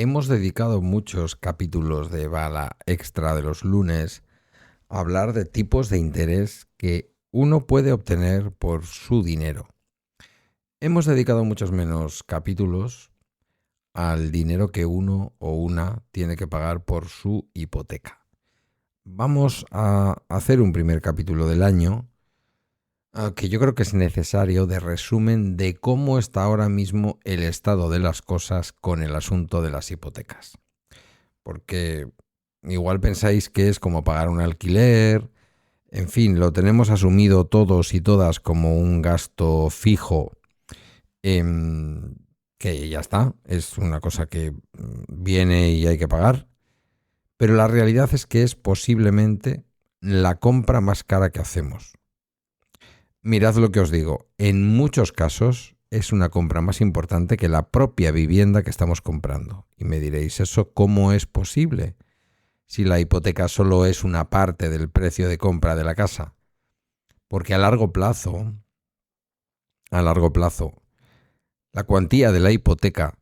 Hemos dedicado muchos capítulos de Bala Extra de los lunes a hablar de tipos de interés que uno puede obtener por su dinero. Hemos dedicado muchos menos capítulos al dinero que uno o una tiene que pagar por su hipoteca. Vamos a hacer un primer capítulo del año que yo creo que es necesario, de resumen de cómo está ahora mismo el estado de las cosas con el asunto de las hipotecas. Porque igual pensáis que es como pagar un alquiler, en fin, lo tenemos asumido todos y todas como un gasto fijo, que ya está, es una cosa que viene y hay que pagar, pero la realidad es que es posiblemente la compra más cara que hacemos. Mirad lo que os digo, en muchos casos es una compra más importante que la propia vivienda que estamos comprando. Y me diréis, ¿eso cómo es posible? Si la hipoteca solo es una parte del precio de compra de la casa. Porque a largo plazo, la cuantía de la hipoteca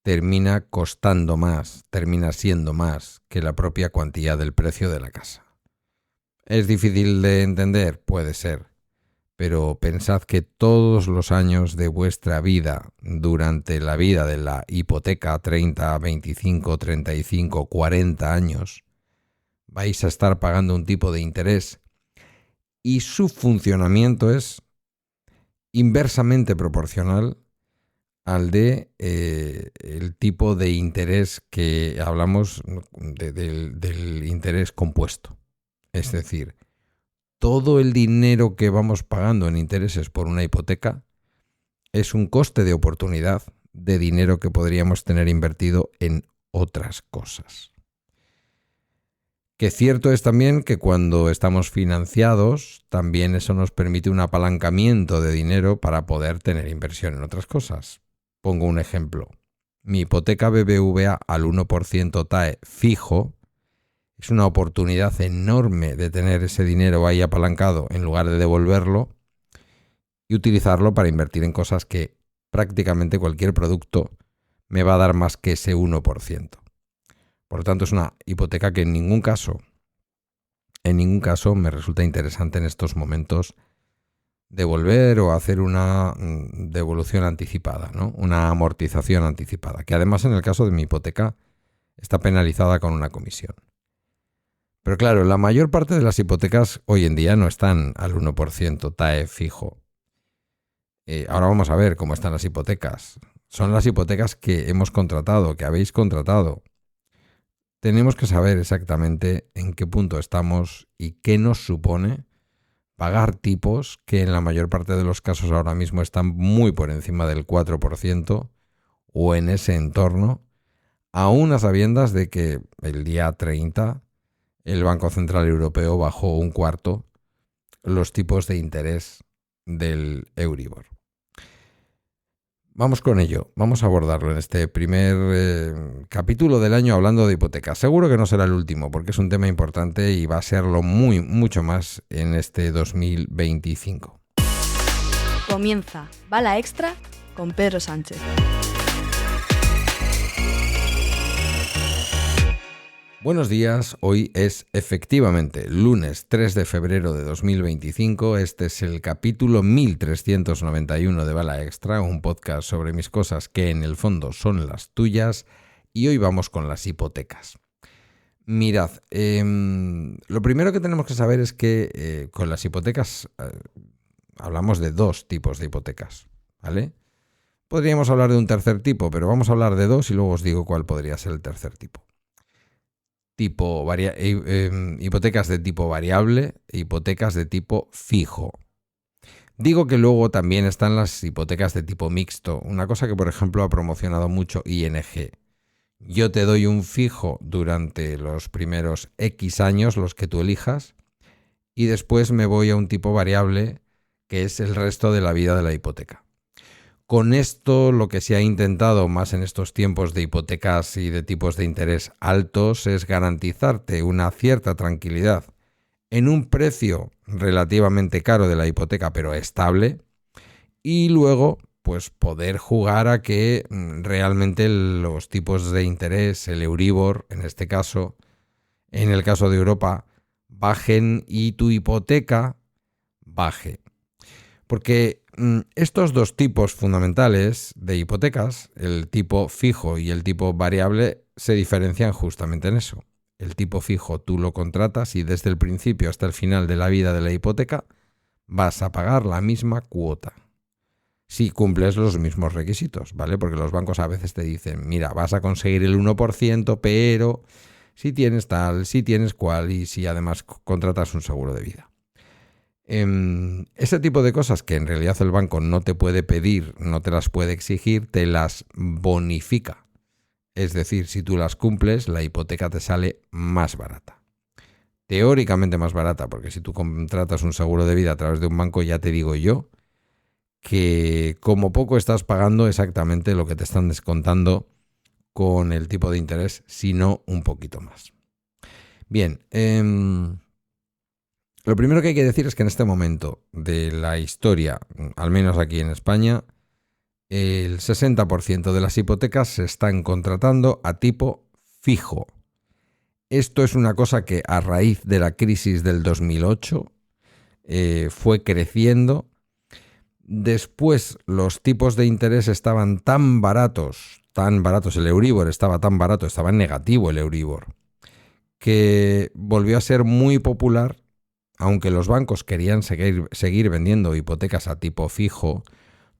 termina costando más, termina siendo más que la propia cuantía del precio de la casa. ¿Es difícil de entender? Puede ser. Pero pensad que todos los años de vuestra vida, durante la vida de la hipoteca, 30, 25, 35, 40 años, vais a estar pagando un tipo de interés y su funcionamiento es inversamente proporcional al de el tipo de interés que hablamos del interés compuesto. Es decir, todo el dinero que vamos pagando en intereses por una hipoteca es un coste de oportunidad de dinero que podríamos tener invertido en otras cosas. Que cierto es también que cuando estamos financiados, también eso nos permite un apalancamiento de dinero para poder tener inversión en otras cosas. Pongo un ejemplo. Mi hipoteca BBVA al 1% TAE fijo es una oportunidad enorme de tener ese dinero ahí apalancado en lugar de devolverlo y utilizarlo para invertir en cosas que prácticamente cualquier producto me va a dar más que ese 1%. Por lo tanto, es una hipoteca que en ningún caso me resulta interesante en estos momentos devolver o hacer una devolución anticipada, ¿no? Una amortización anticipada, que además en el caso de mi hipoteca está penalizada con una comisión. Pero claro, la mayor parte de las hipotecas hoy en día no están al 1% TAE fijo. Ahora vamos a ver cómo están las hipotecas. Son las hipotecas que hemos contratado, que habéis contratado. Tenemos que saber exactamente en qué punto estamos y qué nos supone pagar tipos que en la mayor parte de los casos ahora mismo están muy por encima del 4% o en ese entorno, aún a sabiendas de que el día 30 el Banco Central Europeo bajó 1/4 los tipos de interés del Euribor. Vamos con ello, vamos a abordarlo en este primer capítulo del año hablando de hipotecas. Seguro que no será el último porque es un tema importante y va a serlo mucho más en este 2025. Comienza Bala Extra con Pedro Sánchez. Buenos días, hoy es efectivamente lunes 3 de febrero de 2025, este es el capítulo 1391 de Bala Extra, un podcast sobre mis cosas que en el fondo son las tuyas, y hoy vamos con las hipotecas. Mirad, lo primero que tenemos que saber es que con las hipotecas hablamos de dos tipos de hipotecas, ¿vale? Podríamos hablar de un tercer tipo, pero vamos a hablar de dos y luego os digo cuál podría ser el tercer tipo. Hipotecas de tipo variable e hipotecas de tipo fijo. Digo que luego también están las hipotecas de tipo mixto, una cosa que por ejemplo ha promocionado mucho ING. Yo te doy un fijo durante los primeros X años, los que tú elijas, y después me voy a un tipo variable que es el resto de la vida de la hipoteca. Con esto lo que se ha intentado más en estos tiempos de hipotecas y de tipos de interés altos es garantizarte una cierta tranquilidad en un precio relativamente caro de la hipoteca pero estable y luego pues poder jugar a que realmente los tipos de interés, el Euribor en este caso, en el caso de Europa, bajen y tu hipoteca baje. Porque estos dos tipos fundamentales de hipotecas, el tipo fijo y el tipo variable, se diferencian justamente en eso. El tipo fijo tú lo contratas y desde el principio hasta el final de la vida de la hipoteca vas a pagar la misma cuota. Si cumples los mismos requisitos, ¿vale? Porque los bancos a veces te dicen, mira, vas a conseguir el 1%, pero si tienes tal, si tienes cual y si además contratas un seguro de vida. Ese tipo de cosas que en realidad el banco no te puede pedir, no te las puede exigir, te las bonifica. Es decir, si tú las cumples, la hipoteca te sale más barata. Teóricamente más barata, porque si tú contratas un seguro de vida a través de un banco, ya te digo yo que como poco estás pagando exactamente lo que te están descontando con el tipo de interés, sino un poquito más. Bien, lo primero que hay que decir es que en este momento de la historia, al menos aquí en España, el 60% de las hipotecas se están contratando a tipo fijo. Esto es una cosa que a raíz de la crisis del 2008 fue creciendo. Después los tipos de interés estaban tan baratos, el Euribor estaba tan barato, estaba en negativo el Euribor, que volvió a ser muy popular, aunque los bancos querían seguir vendiendo hipotecas a tipo fijo,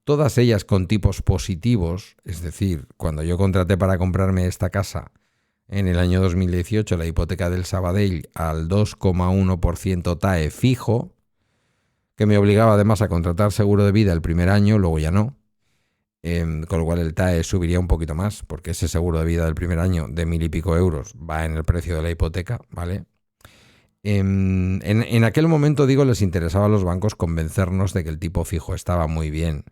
todas ellas con tipos positivos, es decir, cuando yo contraté para comprarme esta casa en el año 2018 la hipoteca del Sabadell al 2,1% TAE fijo, que me obligaba además a contratar seguro de vida el primer año, luego ya no, con lo cual el TAE subiría un poquito más, porque ese seguro de vida del primer año de 1.000 y pico euros va en el precio de la hipoteca, ¿vale? En aquel momento, digo, les interesaba a los bancos convencernos de que el tipo fijo estaba muy bien,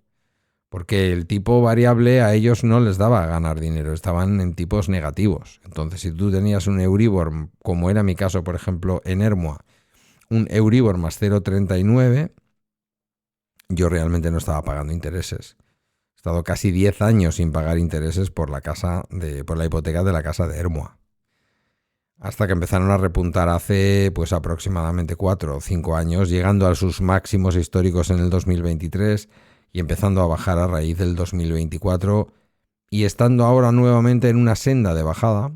porque el tipo variable a ellos no les daba a ganar dinero, estaban en tipos negativos. Entonces, si tú tenías un Euribor, como era mi caso, por ejemplo, en Ermua, un Euribor más 0,39, yo realmente no estaba pagando intereses. He estado casi 10 años sin pagar intereses por la hipoteca de la casa de Ermua. Hasta que empezaron a repuntar hace pues aproximadamente 4 o 5 años, llegando a sus máximos históricos en el 2023 y empezando a bajar a raíz del 2024 y estando ahora nuevamente en una senda de bajada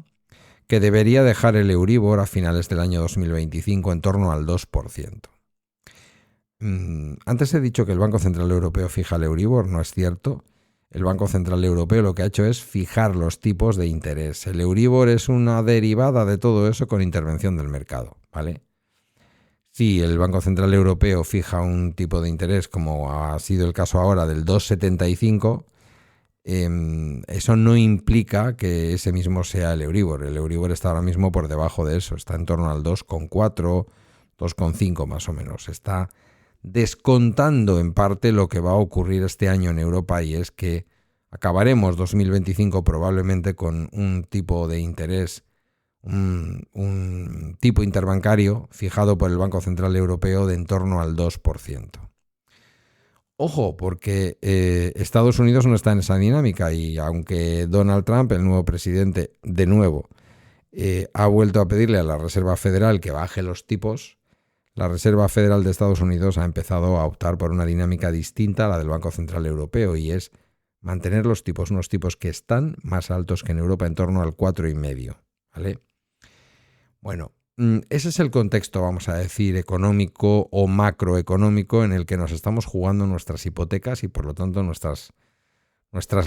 que debería dejar el Euribor a finales del año 2025 en torno al 2%. Antes he dicho que el Banco Central Europeo fija el Euribor, no es cierto. El Banco Central Europeo lo que ha hecho es fijar los tipos de interés. El Euribor es una derivada de todo eso con intervención del mercado, ¿vale? Si el Banco Central Europeo fija un tipo de interés, como ha sido el caso ahora del 2,75, eso no implica que ese mismo sea el Euribor. El Euribor está ahora mismo por debajo de eso, está en torno al 2,4, 2,5 más o menos. Está descontando en parte lo que va a ocurrir este año en Europa, y es que acabaremos 2025 probablemente con un tipo de interés, un tipo interbancario fijado por el Banco Central Europeo de en torno al 2%. Ojo, porque Estados Unidos no está en esa dinámica, y aunque Donald Trump, el nuevo presidente, de nuevo, ha vuelto a pedirle a la Reserva Federal que baje los tipos, la Reserva Federal de Estados Unidos ha empezado a optar por una dinámica distinta a la del Banco Central Europeo, y es mantener los tipos, unos tipos que están más altos que en Europa, en torno al 4,5, ¿vale? Bueno, ese es el contexto, vamos a decir, económico o macroeconómico en el que nos estamos jugando nuestras hipotecas y por lo tanto nuestras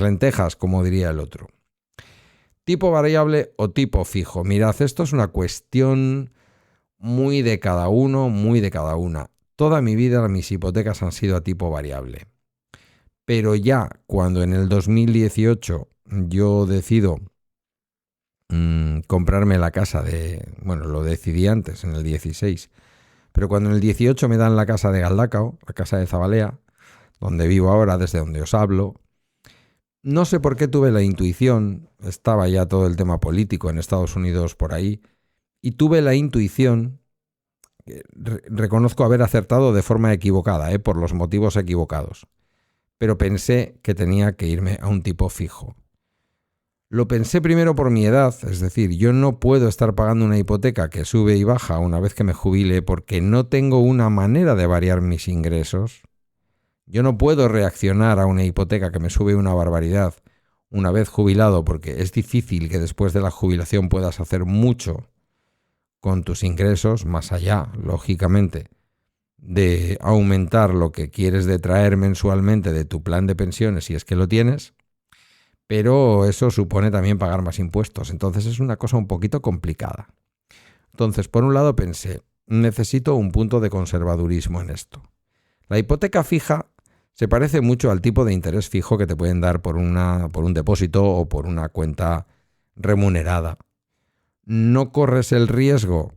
lentejas, como diría el otro. Tipo variable o tipo fijo. Mirad, esto es una cuestión muy de cada uno, muy de cada una. Toda mi vida mis hipotecas han sido a tipo variable. Pero ya cuando en el 2018 yo decido comprarme la casa lo decidí antes, en el 16, pero cuando en el 18 me dan la casa de Galdacao, la casa de Zabalea, donde vivo ahora, desde donde os hablo, no sé por qué tuve la intuición, estaba ya todo el tema político en Estados Unidos por ahí, y tuve la intuición, reconozco haber acertado de forma equivocada, por los motivos equivocados, pero pensé que tenía que irme a un tipo fijo. Lo pensé primero por mi edad, es decir, yo no puedo estar pagando una hipoteca que sube y baja una vez que me jubile porque no tengo una manera de variar mis ingresos. Yo no puedo reaccionar a una hipoteca que me sube una barbaridad una vez jubilado porque es difícil que después de la jubilación puedas hacer mucho con tus ingresos, más allá, lógicamente, de aumentar lo que quieres detraer mensualmente de tu plan de pensiones si es que lo tienes. Pero eso supone también pagar más impuestos, entonces es una cosa un poquito complicada. Entonces, por un lado pensé, necesito un punto de conservadurismo en esto. La hipoteca fija se parece mucho al tipo de interés fijo que te pueden dar por un depósito o por una cuenta remunerada. No corres el riesgo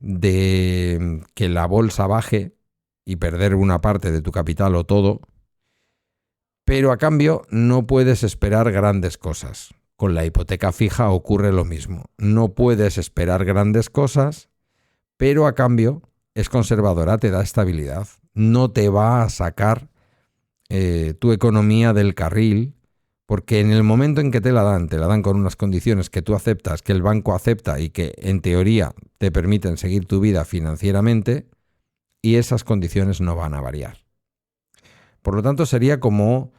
de que la bolsa baje y perder una parte de tu capital o todo, pero a cambio no puedes esperar grandes cosas. Con la hipoteca fija ocurre lo mismo. No puedes esperar grandes cosas, pero a cambio es conservadora, te da estabilidad. No te va a sacar tu economía del carril, porque en el momento en que te la dan con unas condiciones que tú aceptas, que el banco acepta y que en teoría te permiten seguir tu vida financieramente, y esas condiciones no van a variar. Por lo tanto, sería como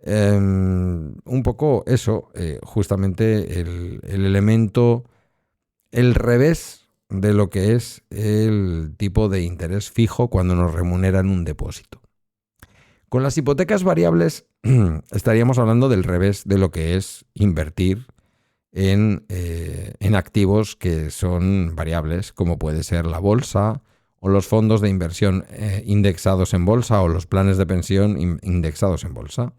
un poco eso, justamente el elemento, el revés de lo que es el tipo de interés fijo cuando nos remuneran un depósito. Con las hipotecas variables estaríamos hablando del revés de lo que es invertir en activos que son variables, como puede ser la bolsa o los fondos de inversión indexados en bolsa o los planes de pensión indexados en bolsa.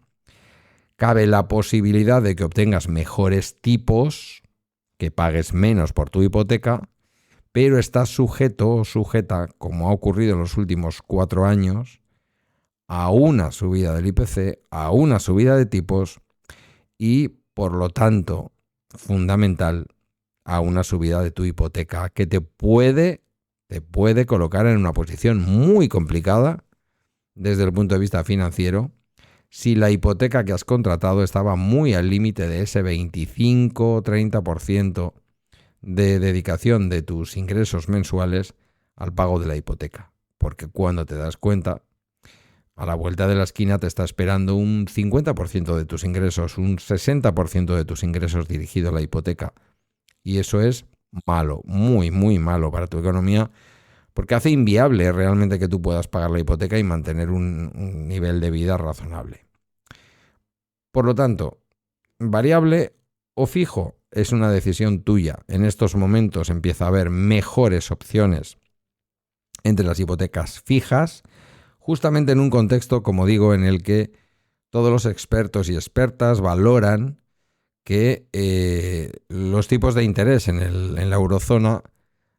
Cabe la posibilidad de que obtengas mejores tipos, que pagues menos por tu hipoteca, pero estás sujeto o sujeta, como ha ocurrido en los últimos 4 años, a una subida del IPC, a una subida de tipos y, por lo tanto, fundamental, a una subida de tu hipoteca que te puede colocar en una posición muy complicada desde el punto de vista financiero si la hipoteca que has contratado estaba muy al límite de ese 25-30% de dedicación de tus ingresos mensuales al pago de la hipoteca. Porque cuando te das cuenta, a la vuelta de la esquina te está esperando un 50% de tus ingresos, un 60% de tus ingresos dirigido a la hipoteca. Y eso es malo, muy, muy malo para tu economía, porque hace inviable realmente que tú puedas pagar la hipoteca y mantener un nivel de vida razonable. Por lo tanto, variable o fijo es una decisión tuya. En estos momentos empieza a haber mejores opciones entre las hipotecas fijas, justamente en un contexto, como digo, en el que todos los expertos y expertas valoran que los tipos de interés en la eurozona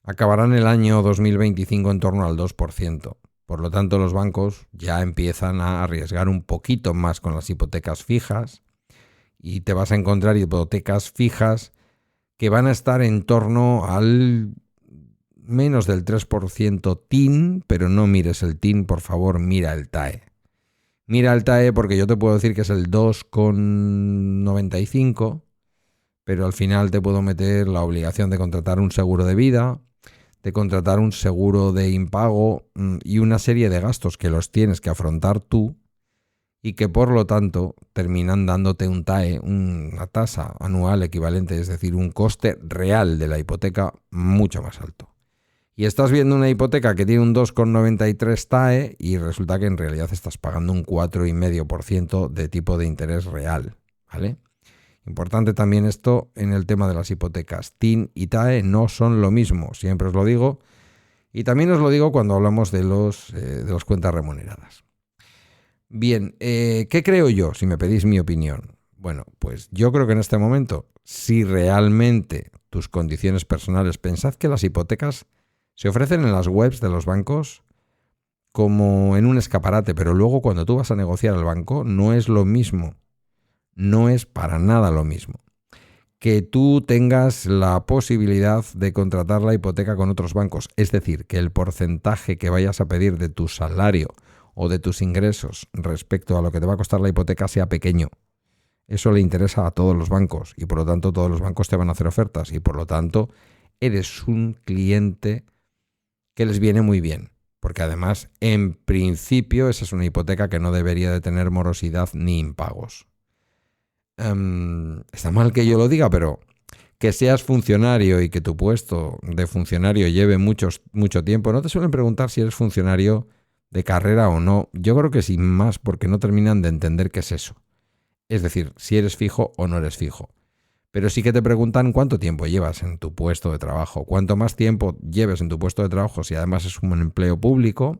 acabarán el año 2025 en torno al 2%. Por lo tanto, los bancos ya empiezan a arriesgar un poquito más con las hipotecas fijas y te vas a encontrar hipotecas fijas que van a estar en torno al menos del 3% TIN, pero no mires el TIN, por favor, mira el TAE. Mira el TAE porque yo te puedo decir que es el 2,95, pero al final te puedo meter la obligación de contratar un seguro de vida, de contratar un seguro de impago y una serie de gastos que los tienes que afrontar tú y que por lo tanto terminan dándote un TAE, una tasa anual equivalente, es decir, un coste real de la hipoteca mucho más alto. Y estás viendo una hipoteca que tiene un 2,93 TAE y resulta que en realidad estás pagando un 4,5% de tipo de interés real, ¿vale? Importante también esto en el tema de las hipotecas. TIN y TAE no son lo mismo, siempre os lo digo. Y también os lo digo cuando hablamos de las cuentas remuneradas. Bien, ¿qué creo yo? Si me pedís mi opinión. Bueno, pues yo creo que en este momento, si realmente tus condiciones personales, pensad que las hipotecas se ofrecen en las webs de los bancos como en un escaparate, pero luego cuando tú vas a negociar al banco no es lo mismo. No es para nada lo mismo que tú tengas la posibilidad de contratar la hipoteca con otros bancos. Es decir, que el porcentaje que vayas a pedir de tu salario o de tus ingresos respecto a lo que te va a costar la hipoteca sea pequeño. Eso le interesa a todos los bancos y por lo tanto todos los bancos te van a hacer ofertas y por lo tanto eres un cliente que les viene muy bien. Porque además, en principio, esa es una hipoteca que no debería de tener morosidad ni impagos. Está mal que yo lo diga, pero que seas funcionario y que tu puesto de funcionario lleve mucho tiempo, no te suelen preguntar si eres funcionario de carrera o no. Yo creo que sin más, porque no terminan de entender qué es eso. Es decir, si eres fijo o no eres fijo. Pero sí que te preguntan cuánto tiempo llevas en tu puesto de trabajo. Cuanto más tiempo lleves en tu puesto de trabajo, si además es un empleo público,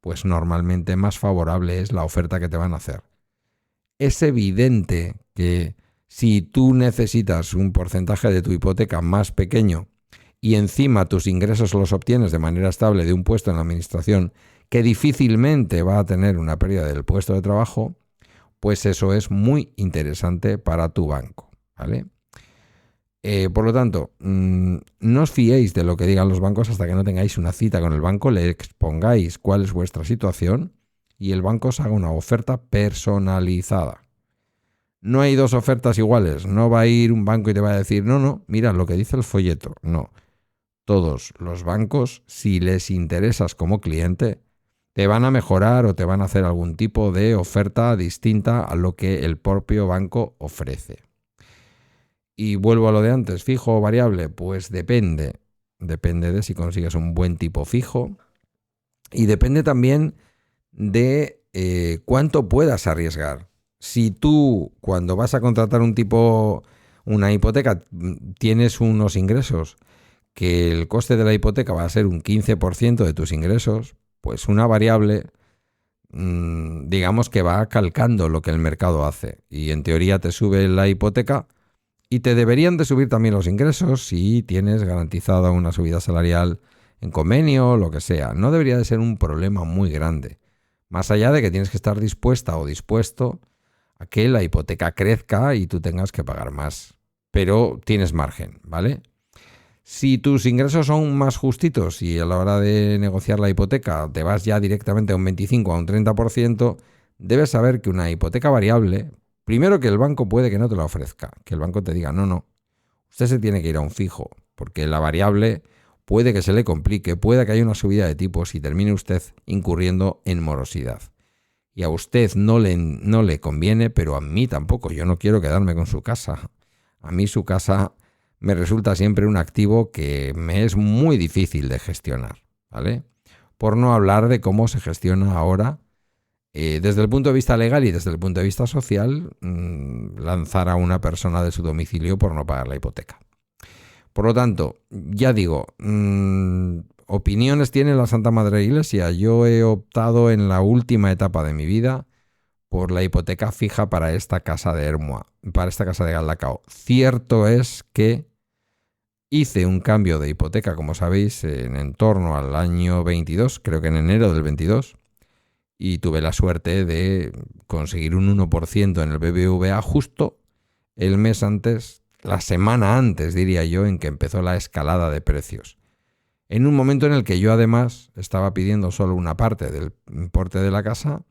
pues normalmente más favorable es la oferta que te van a hacer. Es evidente que si tú necesitas un porcentaje de tu hipoteca más pequeño y encima tus ingresos los obtienes de manera estable de un puesto en la administración que difícilmente va a tener una pérdida del puesto de trabajo, pues eso es muy interesante para tu banco, ¿vale? Por lo tanto, no os fiéis de lo que digan los bancos hasta que no tengáis una cita con el banco, le expongáis cuál es vuestra situación y el banco os haga una oferta personalizada. No hay dos ofertas iguales, no va a ir un banco y te va a decir, no, mira lo que dice el folleto. No, todos los bancos, si les interesas como cliente, te van a mejorar o te van a hacer algún tipo de oferta distinta a lo que el propio banco ofrece. Y vuelvo a lo de antes, fijo o variable, pues depende de si consigues un buen tipo fijo y depende también de cuánto puedas arriesgar. Si tú cuando vas a contratar una hipoteca, tienes unos ingresos que el coste de la hipoteca va a ser un 15% de tus ingresos, pues una variable, digamos que va calcando lo que el mercado hace y en teoría te sube la hipoteca y te deberían de subir también los ingresos si tienes garantizada una subida salarial en convenio o lo que sea. No debería de ser un problema muy grande, más allá de que tienes que estar dispuesta o dispuesto a que la hipoteca crezca y tú tengas que pagar más, pero tienes margen, ¿vale? Si tus ingresos son más justitos y a la hora de negociar la hipoteca te vas ya directamente a un 25 a un 30%, debes saber que una hipoteca variable, primero que el banco puede que no te la ofrezca, que el banco te diga, no, usted se tiene que ir a un fijo, porque la variable puede que se le complique, puede que haya una subida de tipos y termine usted incurriendo en morosidad. Y a usted no le conviene, pero a mí tampoco, yo no quiero quedarme con su casa. A mí su casa me resulta siempre un activo que me es muy difícil de gestionar, ¿vale? Por no hablar de cómo se gestiona ahora, desde el punto de vista legal y desde el punto de vista social, lanzar a una persona de su domicilio por no pagar la hipoteca. Por lo tanto, ya digo, opiniones tiene la Santa Madre Iglesia. Yo he optado en la última etapa de mi vida por la hipoteca fija para esta casa de Ermua, para esta casa de Galdacao. Cierto es que hice un cambio de hipoteca, como sabéis, en torno al año 22, creo que en enero del 22, y tuve la suerte de conseguir un 1% en el BBVA justo el mes antes, la semana antes, diría yo, en que empezó la escalada de precios. En un momento en el que yo además estaba pidiendo solo una parte del importe de la casa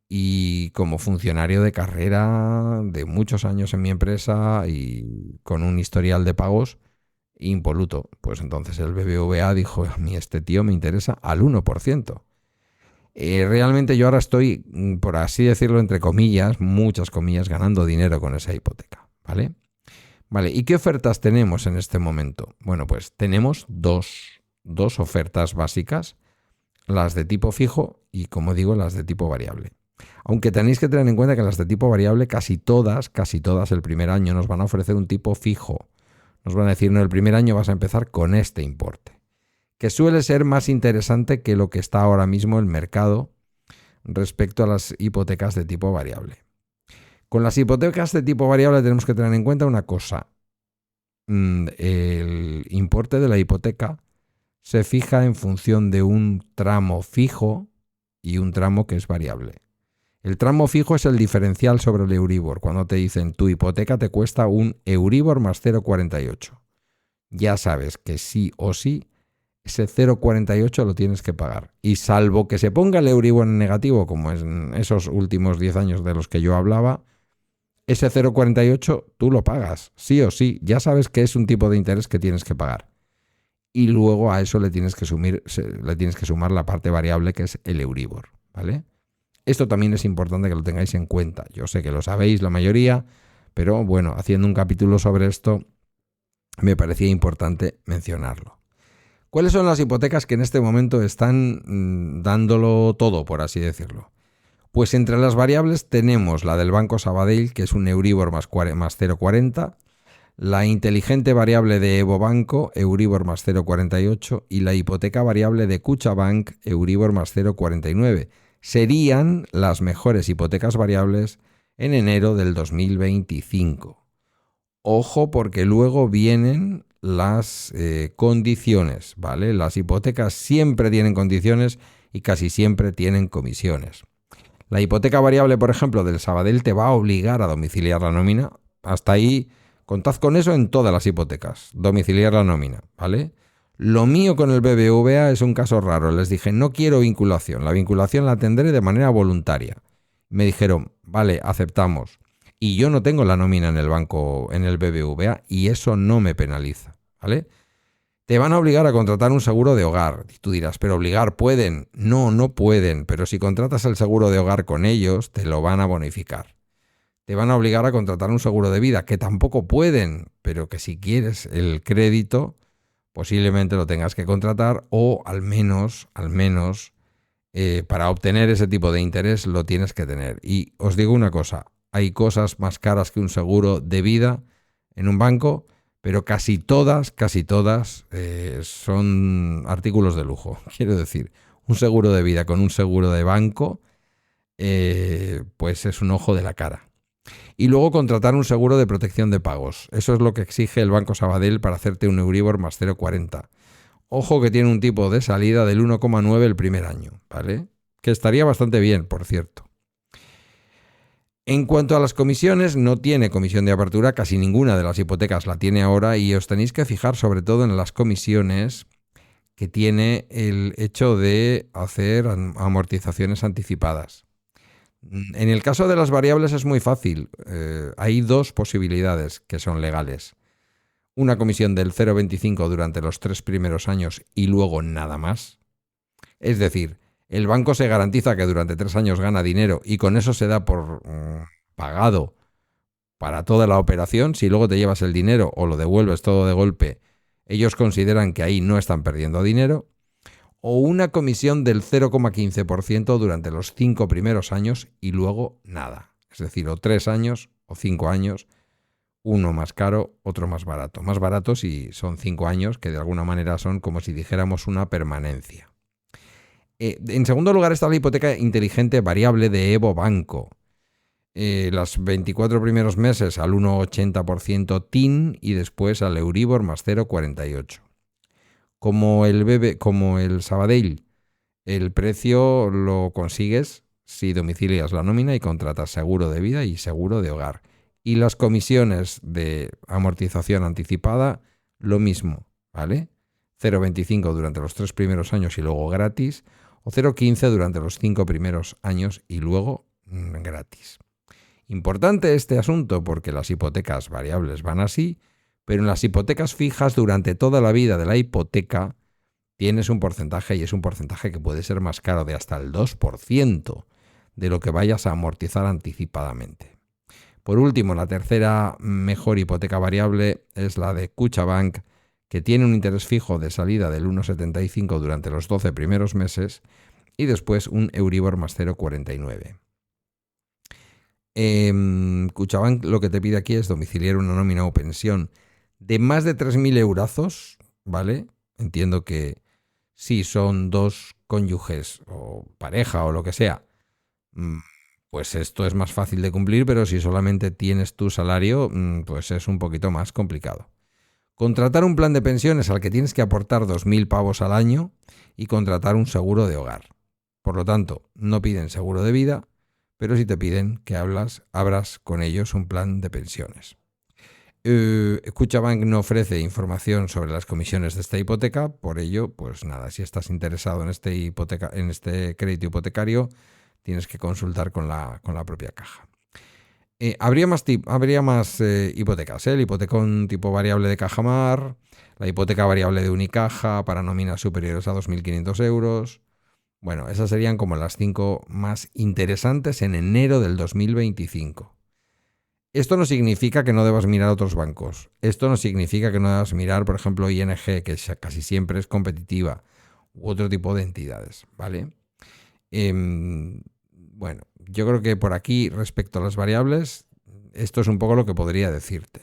y como funcionario de carrera de muchos años en mi empresa y con un historial de pagos impoluto, pues entonces el BBVA dijo, a mí este tío me interesa al 1%. Realmente yo ahora estoy, por así decirlo, entre comillas, muchas comillas, ganando dinero con esa hipoteca, ¿vale? Vale, ¿y qué ofertas tenemos en este momento? Bueno, pues tenemos dos ofertas básicas, las de tipo fijo y, como digo, las de tipo variable. Aunque tenéis que tener en cuenta que las de tipo variable casi todas el primer año nos van a ofrecer un tipo fijo. Nos van a decir, no, el primer año vas a empezar con este importe, que suele ser más interesante que lo que está ahora mismo el mercado respecto a las hipotecas de tipo variable. Con las hipotecas de tipo variable tenemos que tener en cuenta una cosa. El importe de la hipoteca se fija en función de un tramo fijo y un tramo que es variable. El tramo fijo es el diferencial sobre el Euribor. Cuando te dicen tu hipoteca te cuesta un Euribor más 0,48. Ya sabes que sí o sí ese 0,48 lo tienes que pagar. Y salvo que se ponga el Euribor en negativo, como en esos últimos 10 años de los que yo hablaba, ese 0,48 tú lo pagas, sí o sí. Ya sabes que es un tipo de interés que tienes que pagar. Y luego a eso le tienes que sumar la parte variable, que es el Euribor, ¿vale? Esto también es importante que lo tengáis en cuenta. Yo sé que lo sabéis la mayoría, pero bueno, haciendo un capítulo sobre esto, me parecía importante mencionarlo. ¿Cuáles son las hipotecas que en este momento están dándolo todo, por así decirlo? Pues entre las variables tenemos la del Banco Sabadell, que es un Euribor más 0,40, la inteligente variable de Evo Banco, Euribor más 0,48, y la hipoteca variable de Kutxabank, Euribor más 0,49. Serían las mejores hipotecas variables en enero del 2025. Ojo, porque luego vienen las condiciones, ¿vale? Las hipotecas siempre tienen condiciones y casi siempre tienen comisiones. La hipoteca variable, por ejemplo, del Sabadell te va a obligar a domiciliar la nómina. Hasta ahí, contad con eso en todas las hipotecas, domiciliar la nómina, ¿vale? Lo mío con el BBVA es un caso raro. Les dije, no quiero vinculación, la vinculación la tendré de manera voluntaria. Me dijeron, vale, aceptamos. Y yo no tengo la nómina en el banco, en el BBVA, y eso no me penaliza, ¿vale? Te van a obligar a contratar un seguro de hogar. Y tú dirás, ¿pero obligar pueden? No, no pueden, pero si contratas el seguro de hogar con ellos, te lo van a bonificar. Te van a obligar a contratar un seguro de vida, que tampoco pueden, pero que si quieres el crédito, posiblemente lo tengas que contratar, o al menos, para obtener ese tipo de interés lo tienes que tener. Y os digo una cosa, hay cosas más caras que un seguro de vida en un banco, pero casi todas son artículos de lujo. Quiero decir, un seguro de vida con un seguro de banco, pues es un ojo de la cara. Y luego contratar un seguro de protección de pagos. Eso es lo que exige el Banco Sabadell para hacerte un Euribor más 0,40. Ojo que tiene un tipo de salida del 1,9 el primer año, ¿vale? Que estaría bastante bien, por cierto. En cuanto a las comisiones, no tiene comisión de apertura, casi ninguna de las hipotecas la tiene ahora, y os tenéis que fijar sobre todo en las comisiones que tiene el hecho de hacer amortizaciones anticipadas. En el caso de las variables es muy fácil. Hay dos posibilidades que son legales. Una comisión del 0,25 durante los 3 primeros años y luego nada más. Es decir, el banco se garantiza que durante 3 años gana dinero y con eso se da por pagado para toda la operación. Si luego te llevas el dinero o lo devuelves todo de golpe, ellos consideran que ahí no están perdiendo dinero. O una comisión del 0,15% durante los 5 primeros años y luego nada. Es decir, o 3 años o 5 años, uno más caro, otro más barato. Más barato si son 5 años, que de alguna manera son como si dijéramos una permanencia. En segundo lugar está la hipoteca inteligente variable de Evo Banco. Los 24 primeros meses al 1,80% TIN y después al Euribor más 0,48. Como el Sabadell, el precio lo consigues si domicilias la nómina y contratas seguro de vida y seguro de hogar. Y las comisiones de amortización anticipada, lo mismo, ¿vale? 0,25 durante los 3 primeros años y luego gratis, o 0,15 durante los 5 primeros años y luego gratis. Importante este asunto porque las hipotecas variables van así, pero en las hipotecas fijas durante toda la vida de la hipoteca tienes un porcentaje, y es un porcentaje que puede ser más caro, de hasta el 2% de lo que vayas a amortizar anticipadamente. Por último, la tercera mejor hipoteca variable es la de Kutxabank, que tiene un interés fijo de salida del 1,75 durante los 12 primeros meses y después un Euribor más 0,49. Kutxabank lo que te pide aquí es domiciliar una nómina o pensión de más de 3.000 eurazos, ¿vale? Entiendo que si son dos cónyuges o pareja o lo que sea, pues esto es más fácil de cumplir, pero si solamente tienes tu salario, pues es un poquito más complicado. Contratar un plan de pensiones al que tienes que aportar 2.000 pavos al año y contratar un seguro de hogar. Por lo tanto, no piden seguro de vida, pero sí te piden que abras con ellos un plan de pensiones. Kutxabank no ofrece información sobre las comisiones de esta hipoteca, por ello, pues nada, si estás interesado en este crédito hipotecario, tienes que consultar con la propia caja. Habría más hipotecas, el hipotecón tipo variable de Cajamar, la hipoteca variable de Unicaja para nóminas superiores a 2.500 euros. Bueno, esas serían como las 5 más interesantes en enero del 2025. Esto no significa que no debas mirar otros bancos. Esto no significa que no debas mirar, por ejemplo, ING, que casi siempre es competitiva, u otro tipo de entidades, ¿vale? Bueno, yo creo que por aquí, respecto a las variables, esto es un poco lo que podría decirte.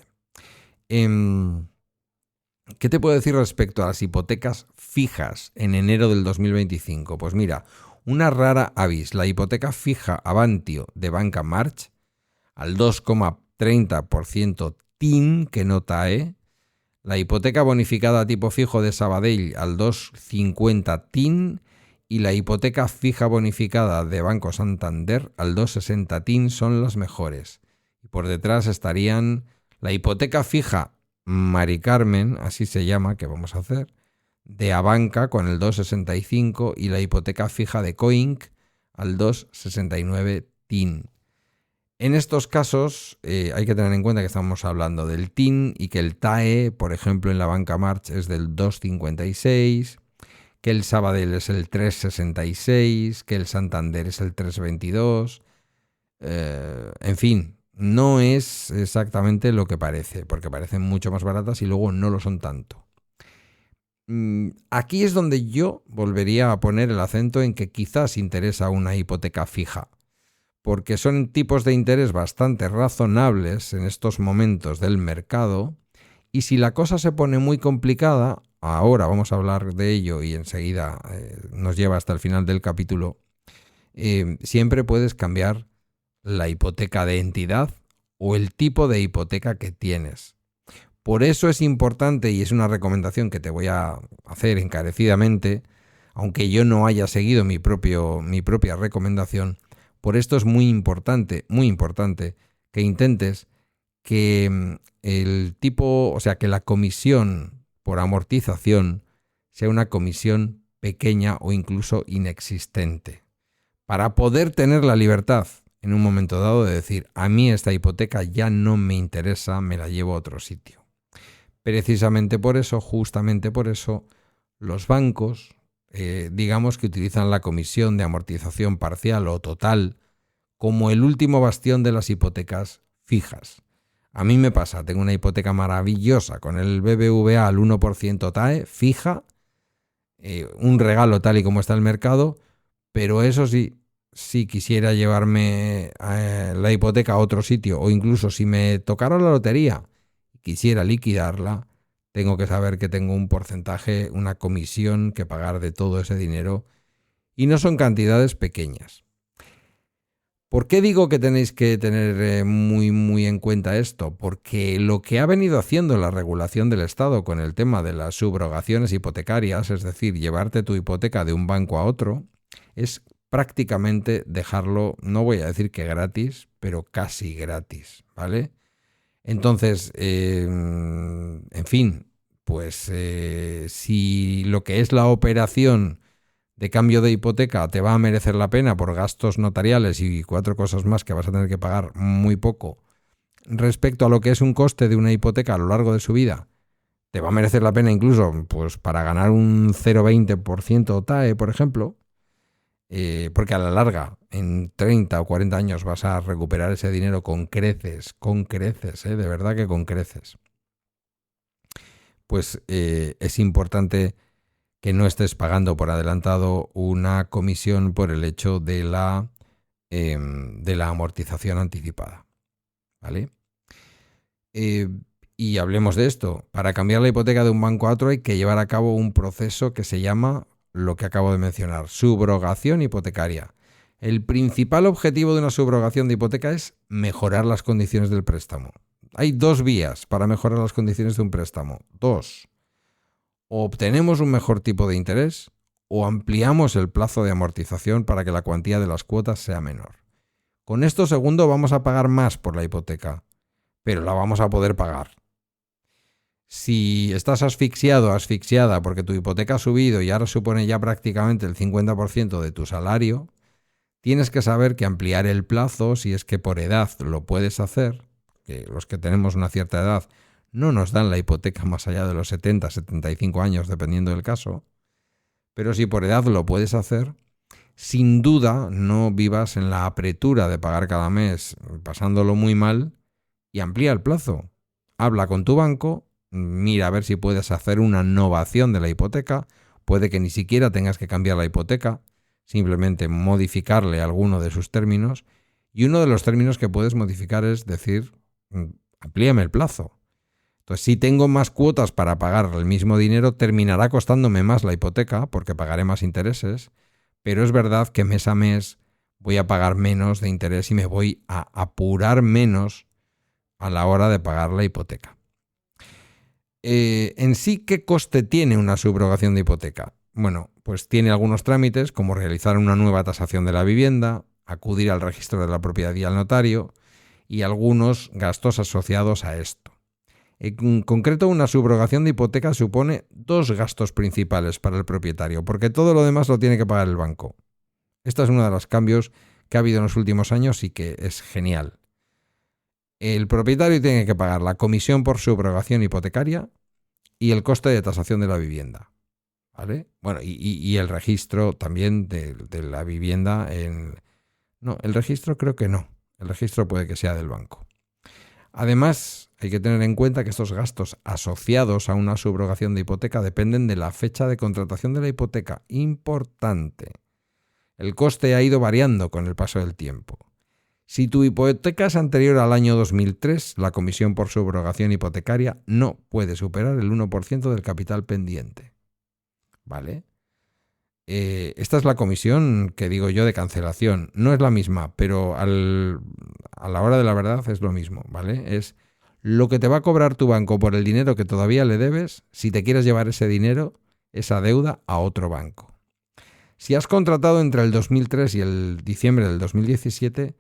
¿Qué te puedo decir respecto a las hipotecas fijas en enero del 2025? Pues mira, una rara avis, la hipoteca fija Avantio de Banca March, al 2,30% TIN, que no TAE, la hipoteca bonificada a tipo fijo de Sabadell al 2,50 TIN y la hipoteca fija bonificada de Banco Santander al 2,60 TIN son las mejores. Y por detrás estarían la hipoteca fija Mari Carmen, así se llama, que vamos a hacer, de Abanca con el 2,65 y la hipoteca fija de Coinc al 2,69 TIN. En estos casos hay que tener en cuenta que estamos hablando del TIN y que el TAE, por ejemplo, en la Banca March es del 2,56, que el Sabadell es el 3,66, que el Santander es el 3,22. En fin, no es exactamente lo que parece, porque parecen mucho más baratas y luego no lo son tanto. Aquí es donde yo volvería a poner el acento en que quizás interesa una hipoteca fija, porque son tipos de interés bastante razonables en estos momentos del mercado, y si la cosa se pone muy complicada, ahora vamos a hablar de ello y enseguida nos lleva hasta el final del capítulo, siempre puedes cambiar la hipoteca de entidad o el tipo de hipoteca que tienes. Por eso es importante, y es una recomendación que te voy a hacer encarecidamente, aunque yo no haya seguido mi propia recomendación. Por esto es muy importante que intentes que el tipo, o sea, que la comisión por amortización sea una comisión pequeña o incluso inexistente, para poder tener la libertad en un momento dado de decir, a mí esta hipoteca ya no me interesa, me la llevo a otro sitio. Precisamente por eso, justamente por eso, los bancos, digamos que utilizan la comisión de amortización parcial o total como el último bastión de las hipotecas fijas. A mí me pasa, tengo una hipoteca maravillosa con el BBVA al 1% TAE, fija, un regalo tal y como está el mercado, pero eso sí, si quisiera llevarme la hipoteca a otro sitio o incluso si me tocara la lotería y quisiera liquidarla, tengo que saber que tengo un porcentaje, una comisión que pagar de todo ese dinero y no son cantidades pequeñas. ¿Por qué digo que tenéis que tener muy en cuenta esto? Porque lo que ha venido haciendo la regulación del Estado con el tema de las subrogaciones hipotecarias, es decir, llevarte tu hipoteca de un banco a otro, es prácticamente dejarlo, no voy a decir que gratis, pero casi gratis, ¿vale? Entonces, en fin, pues si lo que es la operación de cambio de hipoteca te va a merecer la pena por gastos notariales y 4 cosas más que vas a tener que pagar muy poco respecto a lo que es un coste de una hipoteca a lo largo de su vida, te va a merecer la pena incluso pues para ganar un 0,20% TAE, por ejemplo, porque a la larga, en 30 o 40 años vas a recuperar ese dinero con creces, de verdad que con creces. Pues es importante que no estés pagando por adelantado una comisión por el hecho de la amortización anticipada, ¿vale? Y hablemos de esto. Para cambiar la hipoteca de un banco a otro hay que llevar a cabo un proceso que se llama lo que acabo de mencionar, subrogación hipotecaria. El principal objetivo de una subrogación de hipoteca es mejorar las condiciones del préstamo. Hay 2 vías para mejorar las condiciones de un préstamo. 2. O obtenemos un mejor tipo de interés o ampliamos el plazo de amortización para que la cuantía de las cuotas sea menor. Con esto segundo vamos a pagar más por la hipoteca, pero la vamos a poder pagar. Si estás asfixiado o asfixiada porque tu hipoteca ha subido y ahora supone ya prácticamente el 50% de tu salario, tienes que saber que ampliar el plazo, si es que por edad lo puedes hacer, que los que tenemos una cierta edad no nos dan la hipoteca más allá de los 70, 75 años, dependiendo del caso, pero si por edad lo puedes hacer, sin duda no vivas en la apretura de pagar cada mes pasándolo muy mal y amplía el plazo. Habla con tu banco, mira a ver si puedes hacer una novación de la hipoteca, puede que ni siquiera tengas que cambiar la hipoteca, simplemente modificarle alguno de sus términos, y uno de los términos que puedes modificar es decir, amplíame el plazo. Entonces, si tengo más cuotas para pagar el mismo dinero, terminará costándome más la hipoteca porque pagaré más intereses, pero es verdad que mes a mes voy a pagar menos de interés y me voy a apurar menos a la hora de pagar la hipoteca. En sí, ¿qué coste tiene una subrogación de hipoteca? Bueno, pues tiene algunos trámites como realizar una nueva tasación de la vivienda, acudir al registro de la propiedad y al notario y algunos gastos asociados a esto. En concreto, una subrogación de hipoteca supone dos gastos principales para el propietario, porque todo lo demás lo tiene que pagar el banco. Este es uno de los cambios que ha habido en los últimos años y que es genial. El propietario tiene que pagar la comisión por subrogación hipotecaria y el coste de tasación de la vivienda, ¿vale? Bueno, y el registro también de la vivienda en... No, el registro creo que no. El registro puede que sea del banco. Además, hay que tener en cuenta que estos gastos asociados a una subrogación de hipoteca dependen de la fecha de contratación de la hipoteca. Importante. El coste ha ido variando con el paso del tiempo. Si tu hipoteca es anterior al año 2003, la comisión por subrogación hipotecaria no puede superar el 1% del capital pendiente. ¿Vale? Esta es la comisión que digo yo de cancelación. No es la misma, pero a la hora de la verdad es lo mismo, ¿vale? Es lo que te va a cobrar tu banco por el dinero que todavía le debes si te quieres llevar ese dinero, esa deuda, a otro banco. Si has contratado entre el 2003 y el diciembre del 2017,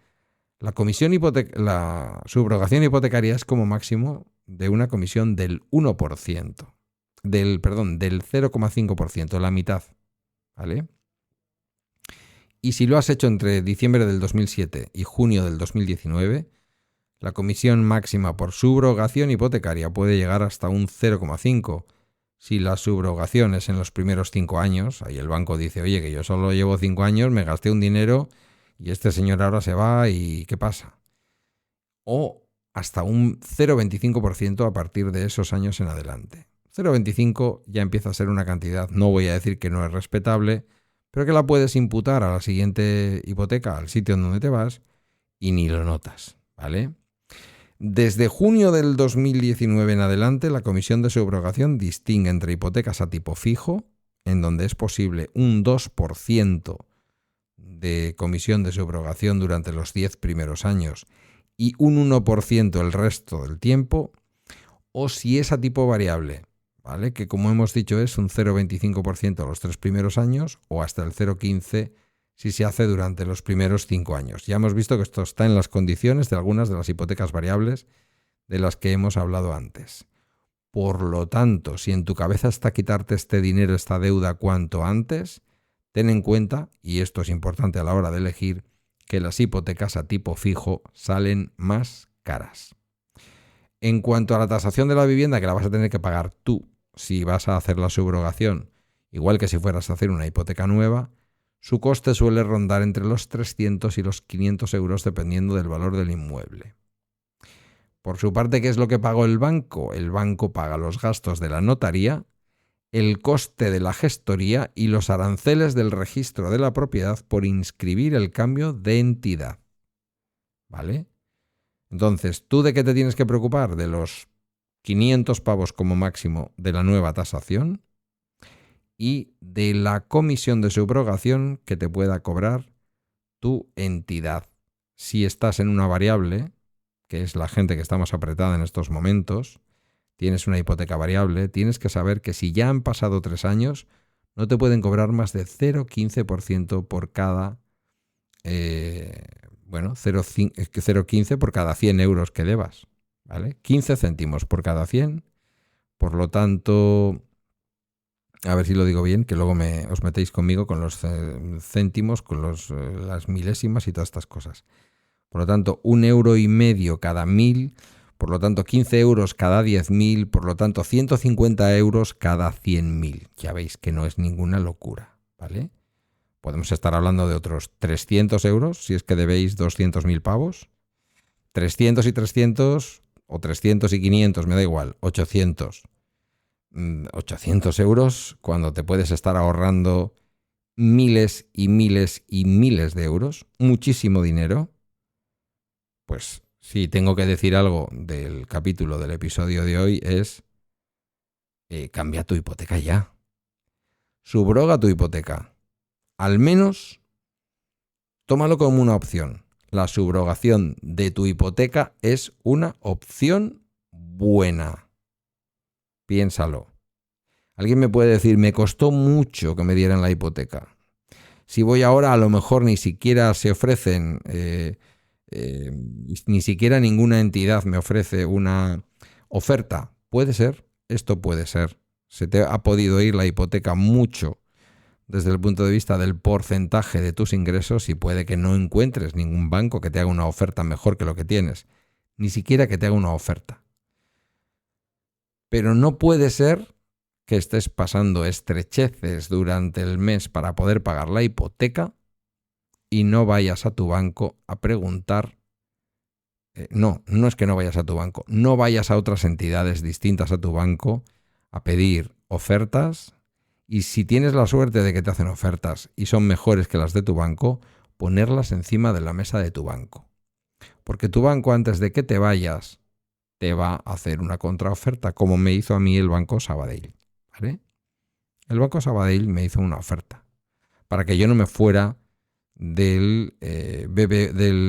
la subrogación hipotecaria es como máximo de una comisión del 1%, del 0,5%, la mitad, ¿vale? Y si lo has hecho entre diciembre del 2007 y junio del 2019, la comisión máxima por subrogación hipotecaria puede llegar hasta un 0,5%. Si la subrogación es en los primeros 5 años, ahí el banco dice, oye, que yo solo llevo 5 años, me gasté un dinero y este señor ahora se va y ¿qué pasa? O hasta un 0,25% a partir de esos años en adelante. 0,25 ya empieza a ser una cantidad, no voy a decir que no es respetable, pero que la puedes imputar a la siguiente hipoteca, al sitio en donde te vas, y ni lo notas, ¿vale? Desde junio del 2019 en adelante, la Comisión de Subrogación distingue entre hipotecas a tipo fijo, en donde es posible un 2% de comisión de subrogación durante los 10 primeros años y un 1% el resto del tiempo, o si es a tipo variable, ¿vale? Que como hemos dicho es un 0,25% los 3 primeros años o hasta el 0,15% si se hace durante los primeros 5 años. Ya hemos visto que esto está en las condiciones de algunas de las hipotecas variables de las que hemos hablado antes. Por lo tanto, si en tu cabeza está quitarte este dinero, esta deuda cuanto antes, ten en cuenta, y esto es importante a la hora de elegir, que las hipotecas a tipo fijo salen más caras. En cuanto a la tasación de la vivienda, que la vas a tener que pagar tú si vas a hacer la subrogación, igual que si fueras a hacer una hipoteca nueva, su coste suele rondar entre los 300 y los 500 euros dependiendo del valor del inmueble. Por su parte, ¿qué es lo que pagó el banco? El banco paga los gastos de la notaría, el coste de la gestoría y los aranceles del registro de la propiedad por inscribir el cambio de entidad. ¿Vale? Entonces, ¿tú de qué te tienes que preocupar? De los 500 pavos como máximo de la nueva tasación y de la comisión de subrogación que te pueda cobrar tu entidad. Si estás en una variable, que es la gente que está más apretada en estos momentos, tienes una hipoteca variable, tienes que saber que si ya han pasado 3 años, no te pueden cobrar más de 0,15% por cada 0,15 por cada 100 euros que debas, ¿vale? 15 céntimos por cada 100 Por lo tanto, a ver si lo digo bien, que luego os metéis conmigo con los céntimos, con las milésimas y todas estas cosas. Por lo tanto, 1,5 € cada 1000, por lo tanto 15 euros cada 10.000, por lo tanto 150 euros cada 100.000. Ya veis que no es ninguna locura, ¿vale? Podemos estar hablando de otros 300 euros, si es que debéis 200.000 pavos. 300 y 300, o 300 y 500, me da igual, 800. 800 euros cuando te puedes estar ahorrando miles y miles y miles de euros, muchísimo dinero. Pues si tengo que decir algo del capítulo del episodio de hoy es cambia tu hipoteca ya. Subroga tu hipoteca. Al menos tómalo como una opción. La subrogación de tu hipoteca es una opción buena. Piénsalo. Alguien me puede decir, me costó mucho que me dieran la hipoteca. Si voy ahora, a lo mejor ni siquiera se ofrecen, ni siquiera ninguna entidad me ofrece una oferta. Puede ser, esto puede ser. Se te ha podido ir la hipoteca mucho desde el punto de vista del porcentaje de tus ingresos y puede que no encuentres ningún banco que te haga una oferta mejor que lo que tienes. Ni siquiera que te haga una oferta. Pero no puede ser que estés pasando estrecheces durante el mes para poder pagar la hipoteca y no vayas a tu banco a preguntar. No es que no vayas a tu banco, no vayas a otras entidades distintas a tu banco a pedir ofertas. Y si tienes la suerte de que te hacen ofertas y son mejores que las de tu banco, ponerlas encima de la mesa de tu banco. Porque tu banco, antes de que te vayas, te va a hacer una contraoferta, como me hizo a mí el Banco Sabadell, ¿vale? El Banco Sabadell me hizo una oferta para que yo no me fuera del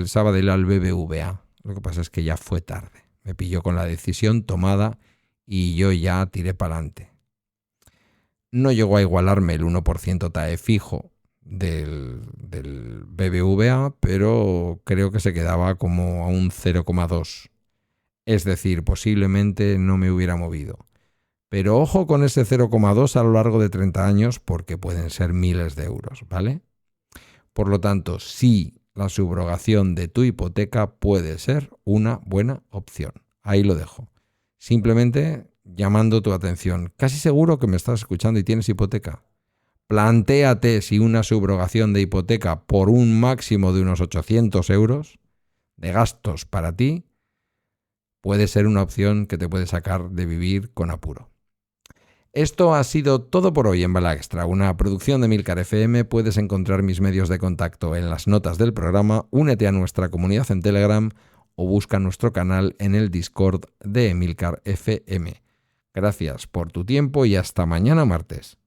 Sabadell al BBVA. Lo que pasa es que ya fue tarde. Me pilló con la decisión tomada y yo ya tiré para adelante. No llegó a igualarme el 1% TAE fijo del BBVA, pero creo que se quedaba como a un 0,2. Es decir, posiblemente no me hubiera movido. Pero ojo con ese 0,2 a lo largo de 30 años porque pueden ser miles de euros, ¿vale? Por lo tanto, sí, la subrogación de tu hipoteca puede ser una buena opción. Ahí lo dejo. Simplemente llamando tu atención. Casi seguro que me estás escuchando y tienes hipoteca. Plantéate si una subrogación de hipoteca por un máximo de unos 800 euros de gastos para ti puede ser una opción que te puede sacar de vivir con apuro. Esto ha sido todo por hoy en Bala Extra, una producción de Emilcar FM. Puedes encontrar mis medios de contacto en las notas del programa, únete a nuestra comunidad en Telegram o busca nuestro canal en el Discord de Emilcar FM. Gracias por tu tiempo y hasta mañana martes.